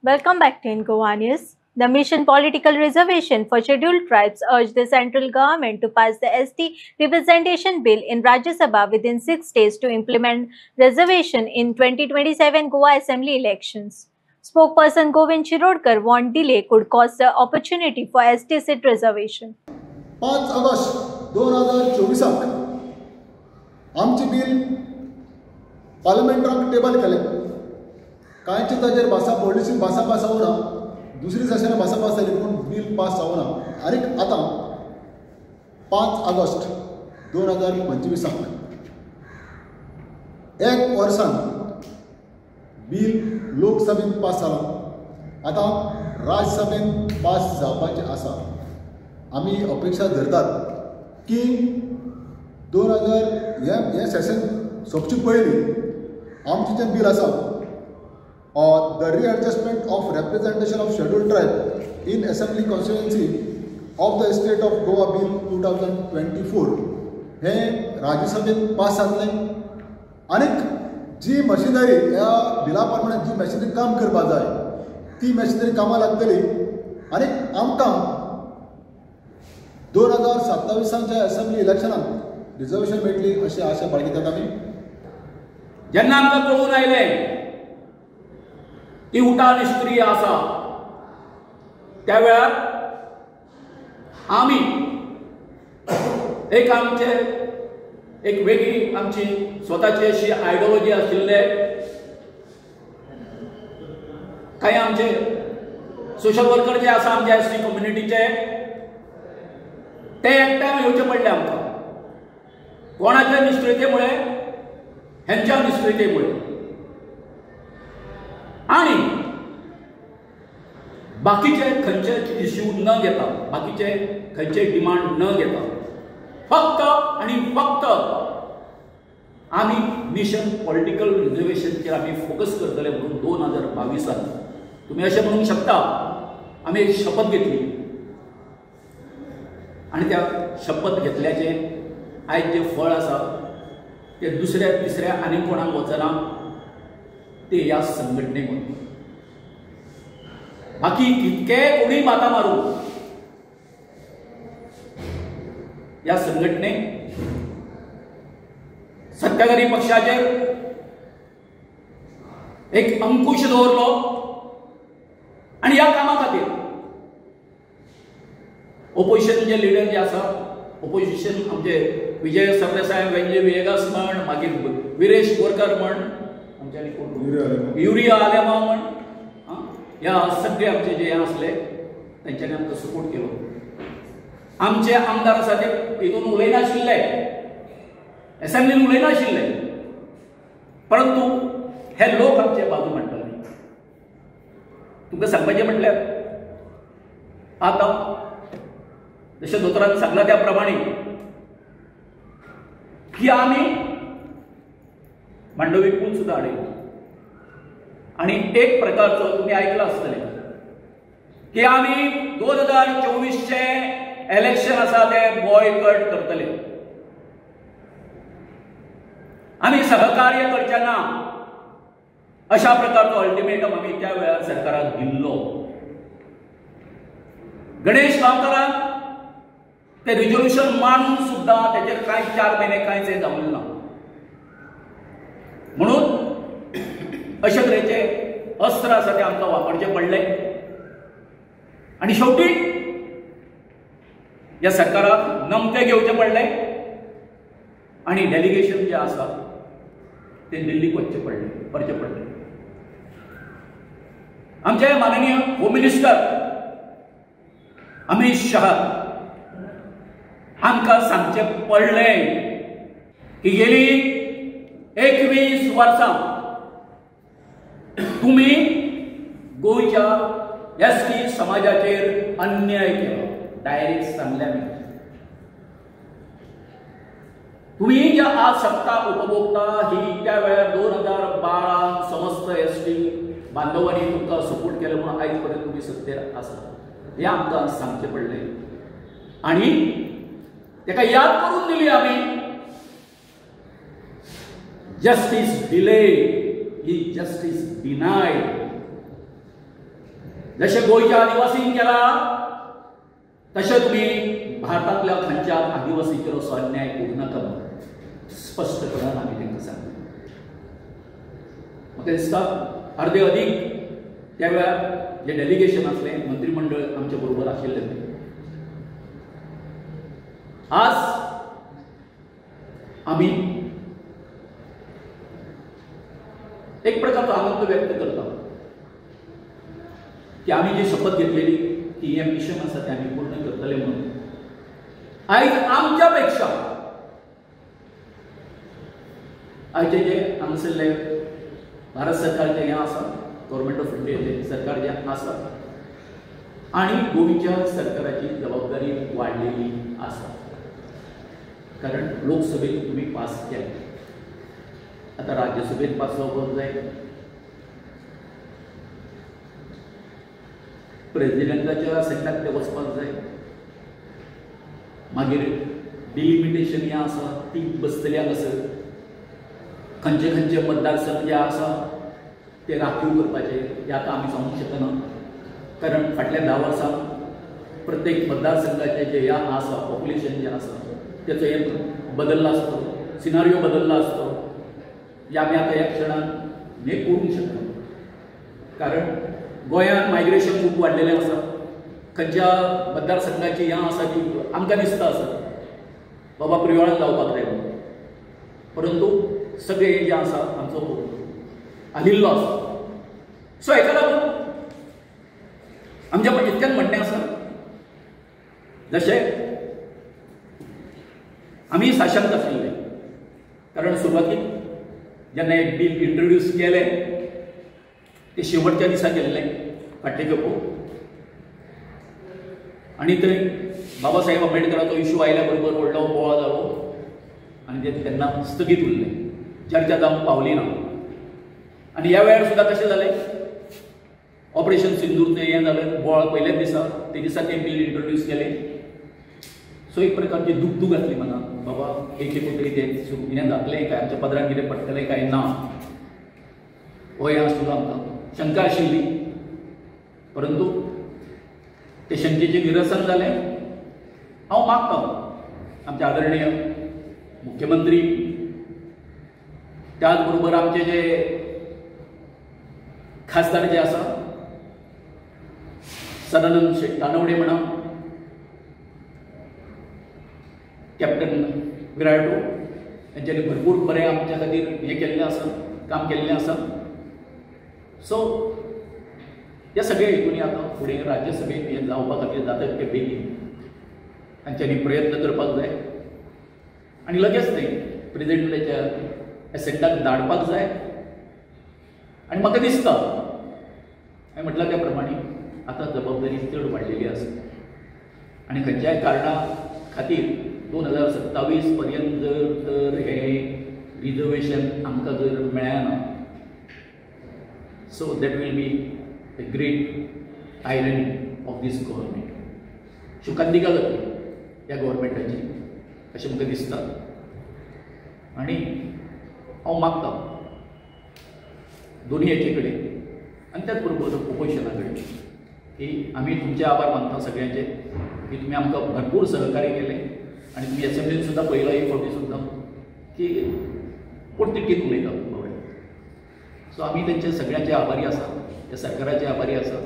Welcome back to Goa News. The Mission Political Reservation for Scheduled Tribes urged the central government to pass the ST Representation Bill in Rajya Sabha within 6 days to implement reservation in 2027 Goa Assembly elections. Spokesperson Govind Shirodkar warned delay could cost the opportunity for ST seat reservation. 5 August 2024 आमचे bill पार्लमेंटाक table केले. कांयची ताजेर भासा policy भासा pass जावना, दुसरी सेशनां भासा pass जाली पूण बिल पास जावना. आनी आतां 5 ऑगस्ट 2025 एक वर्सान बिल लोकसभेत पास जालां. आतां राज्यसभेत पास जावपाचें आसा. आमी अपेक्षा धरतात की 2000 हे सेशन सोंपचे पयलीं आमचें जें बिल आसा the readjustment of representation of scheduled tribe in assembly constituency of the state of Goa bill 2024 हें राज्यसभेत पास जातलें. आनीक जी मशिनरी ह्या बिला प्रमाणे जी मशिनरी काम करपा जाय ती मशिनरी कामां लागतली. आनीक आमकां 2027च्या असेंब्ली इलेक्शनात रिजर्वेशन मेळटली अशी आशा बाळगितात आमी. जेन्ना आमकां कळून आयलें की उठा निष्क्रिय आसा त्या वेळार आमी एक वेगळी आमची स्वताची अशी आयडियोलॉजी आशिल्ले कांय आमचे सोशल वर्कर जे आसा आमच्या एसटी कम्युनिटीचे ते एकठांय येवचे पडले आमकां. कोणाच्या निश्चितेमुळे ह्यांच्या निश्चितेमुळे आणि बाकीचे खंयचे इश्यू न घेता, बाकीचे खंयचे डिमांड न घेता फक्त आणि फक्त आमी मिशन पॉलिटिकल रिजर्वेशनचेर आमी फोकस करतले म्हणून 2022 तुम्ही अशें म्हणूंक शकता आमी एक शपथ घेतली. आणि त्या शपथ घेतल्याचे आयज जे फळ आसा ते दुसऱ्या तिसऱ्या आनी कोणाक वचना ते ह्या संघटनेक वता. बाकी कितके कोणी माता मारू ह्या संघटनेक सत्ताधारी पक्षाचेर एक अंकुश दवरलो आणि ह्या कामा खातीर ओपोजिशन जे लिडर जे आसा ओपोजिशन आमचे विजय सरदेसाय वेंजे विएगास म्हण, मागीर विरेश बोरकर म्हण, आमच्या युरिया आलेमा म्हण, ह्या सगळे आमचे जे आसले तेंच्यांनी आमकां सपोर्ट केलो. आमचे आमदार आसा ते हितून उलयनाशिल्ले, असेंब्लीन उलयनाशिल्ले, परंतु हे लोक आमचे बाजू मांडटाले. तुमकां सांगपाचें म्हटल्यार आतां जशें दोतोरान सांगला त्या प्रमाणे की आमी मांडवी पूल सुद्दां हाडयलो. आणि एक प्रकारचो तुम्ही आयकला आसतलें की आमी 2024चे इलेक्शन आसा ते बॉयकॉट करतले. आमी सहकार्य करचे ना अशा प्रकारचो अल्टिमेटम आमी त्या वेळार सरकाराक दिल्लो. गणेश गांवकारान ते रिझोल्युशन मांडून सुद्दां तेजेर कांय 4 महिने कांयच जावले ना. म्हणून अशा तरेचे अस्त्र आसा ते आमकां वापरचे पडले. आणि शेवटी ह्या सरकाराक नमते घेवचे पडले आणि डेलिगेशन जे आसा ते दिल्लीक वचचे पडले. आमचे माननीय होम मिनिस्टर अमित शाह आमकां सांगचे पडले की गेली 21 वर्सां तुम्ही गोंयच्या एसटी समाजाचेर अन्याय केलो. डायरेक्ट सांगल्या मी तुम्ही ज्या आज सत्ता उपभोगता ही त्या वेळार 2012 समस्त एसटी बांधवांनी तुमकां सपोर्ट केलो म्हणून आयज पर्यंत तुम्ही सत्तेर आसा हे आमकां सांगचे पडले. आणि तेका याद करून दिली आमी जस्टिस डिले ही जस्टिस डिनायड. जसे गोयच्या आदिवासींक केला तसे तुम्ही भारतातल्या खंयच्या आदिवासीचेर असो अन्याय करूं नाका म्हणून स्पष्टपणान आमी तांकां सांगलें. म्हाका दिसता अर्दे अदीक त्या वेळार जे डेलिगेशन आसलें मंत्रिमंडळ आमच्या बरोबर आशिल्लें आज आमी एक प्रकारचो आनंद व्यक्त करता की आमी जी शपथ घेतलेली की हें मिशन आसा तें आमी पूर्ण करतले म्हणून आयज आमच्या पेक्षा आयचे जे हांगासरले भारत सरकारचें हें आसा गव्हर्मेंट ऑफ इंडियाचें सरकार जें आसा आनी गोंयच्या सरकाराची जबाबदारी वाडलेली आसा. कारण लोकसभेत तुम्ही पास केले, आता राज्यसभेत पास जावपाक जाय, प्रेसिडेंटाच्या सेंटाक ते वचपाक जाय, मागीर डिलिमिटेशन हें आसा ती बसतली हांगासर, खंयचे खंयचे मतदारसंघ जे आसा ते राखीव करपाचे हे आतां आमी सांगूंक शकना. कारण फाटल्या 10 वर्सां प्रत्येक मतदारसंघाचे जे ह्या आसा पॉप्युलेशन जे आसा त्याचो एक बदलला असतो, सिनारियो बदलला असतो. जे आमी आतां ह्या क्षणान हे करूंक शकना. कारण गोंयांत मायग्रेशन खूब वाडलेलें आसा. खंयच्या मतदारसंघाची ह्या आसा की आमकां दिसता आसा बाबा प्रिवाळान जावपाक जाय म्हणून, परंतु सगळे जे आसा आमचो आलिल्लो आसा. सो हेका लागून आमच्या इतक्यान म्हणणें आसा जशें आमी साशंत आशिल्ले. कारण सुरवातीक जेन्ना एक बील इंट्रोड्यूस केलें ते शेवटच्या दिसा केल्लें फाटले खेपो, आनी थंय बाबासाहेब आंबेडकराचो इश्यू आयल्या बरोबर व्हडलो बोवाळ जालो आनी ते तेन्ना स्थगीत उरलें, चर्चा जावंक पावली ना. आनी ह्या वेळार सुद्दां कशें जालें, ऑपरेशन सिंदूरचें हें जालें, बोवाळ पयल्याच दिसा ते दिसा तें बील इंट्रोड्यूस केलें. सो एक प्रकारची दुग आसली मनात, बाबा एक तरी तें हें जातलें काय, आमच्या पदराक कितें पडटलें काय ना, हो हें आसलो आमकां शंका आशिल्ली. परंतु ते शंकेचें निरसन जालें. हांव मागतां आमचे आदरणीय मुख्यमंत्री, त्याच बरोबर आमचे जे खासदार जे आसा सदानंद शेट दानवडे म्हणा, कॅप्टन विराटो यांच्यानी भरपूर बरें आमच्या खातीर हें केल्लें आसा, काम केल्लें आसा. सो ह्या सगळ्या हेतूंनी आतां फुडें राज्यसभेत हें जावपा खातीर जाता तितके बेगीन तांच्यांनी प्रयत्न करपाक जाय आनी लगेच तें प्रेसिडेंटाच्या एसेंटाक धाडपाक जाय. आनी म्हाका दिसता हांवें म्हटलां त्या प्रमाणे आतां जबाबदारी चड वाडलेली आसा आनी खंयच्याय कारणां खातीर 2027 पर्यंत जर हें रिजर्वेशन आमकां जर मेळना, so that will be the great irony of this government. शुकांतिका जातली ह्या गव्हर्मेंटाची अशें म्हाका दिसता. आनी हांव मागतां दोनी हेचे कडेन आनी त्याच बरोबर ऑपोजिशना कडेन की आमी तुमचे आभार मानता सगळ्यांचे की तुमी आमकां भरपूर सहकार्य केलें आनी तुमी एसेंब्लीन सुद्दां पळयलां एक फावटी सुद्दां की पोटतिडकीन उलयता बाबडे. सो आमी तेंचे सगळ्यांचे आभारी आसा, त्या सरकाराचे आभारी आसा.